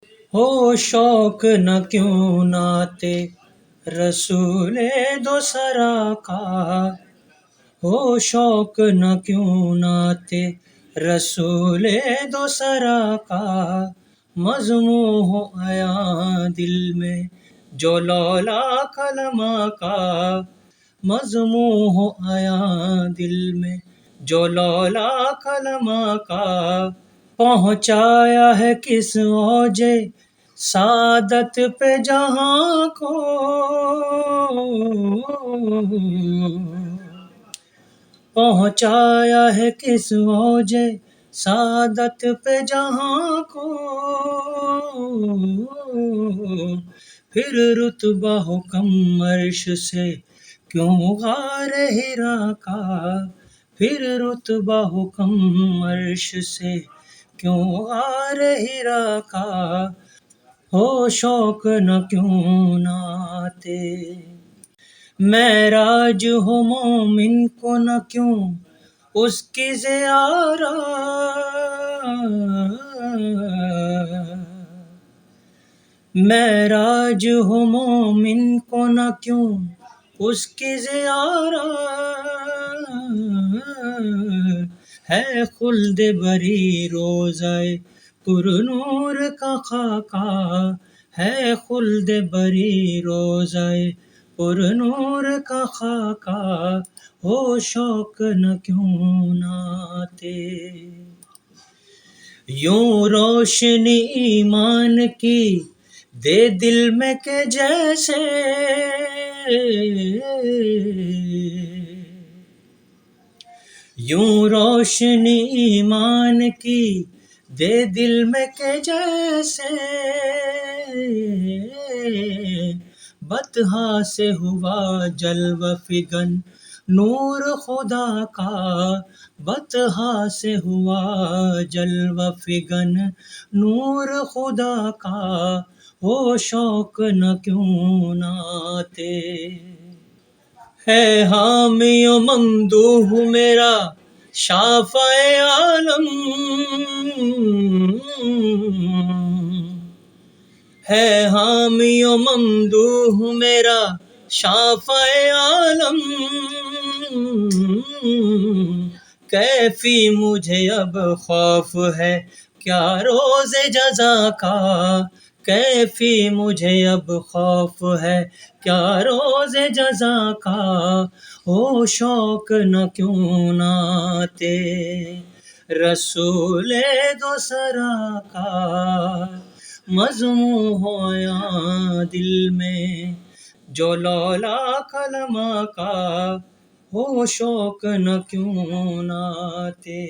ہو شوق نہ کیوں نہ آتے رسول دو سرا کا، ہو شوق نہ کیوں نہ آتے رسول دو سرا کا، مضموں ہو آیا دل میں جو لولا کلمہ کا، مضموں ہو آیا دل میں جو لولا کلمہ کا، پہنچایا ہے کس اوج سعادت پہ جہاں کو، پہنچایا ہے کس اوج سعادت پہ جہاں کو، پھر رتبہ حکم عرش سے کیوں غار حرا کا، پھر رتبہ حکم عرش سے کیوں غار حرا کا، ہو شوق نہ کیوں نہ آتے، معراج ہو مومن کو نہ کیوں اس کی زیارت، معراج ہو مومن کو نہ کیوں اس کی زیارت، ہے خلد بری روضہ پر نور کا خاکہ، ہے خلد بری روضہ پر نور کا خاکہ، ہو شوق نہ کیوں نہ آتے، یوں روشنی ایمان کی دے دل میں کہ جیسے، یوں روشنی ایمان کی دے دل میں کہ جیسے، بطحا سے ہوا جلوہ فگن نور خدا کا، بطحا سے ہوا جلوہ فگن نور خدا کا، ہو شوق نہ کیوں نہ آتے، ہے حامی و ممدوح میرا شافع عالم، ہے حامی و ممدوح میرا شافع عالم، کیفی مجھے اب خوف ہے کیا روز جزا کا، کیفی مجھے اب خوف ہے کیا روز جزا کا، ہو شوق نہ کیوں نہ آتے رسول دو سرا کا، مضموں ہو آیا دل میں جو لولا کلمہ کا، ہو شوق نہ کیوں نہ آتے۔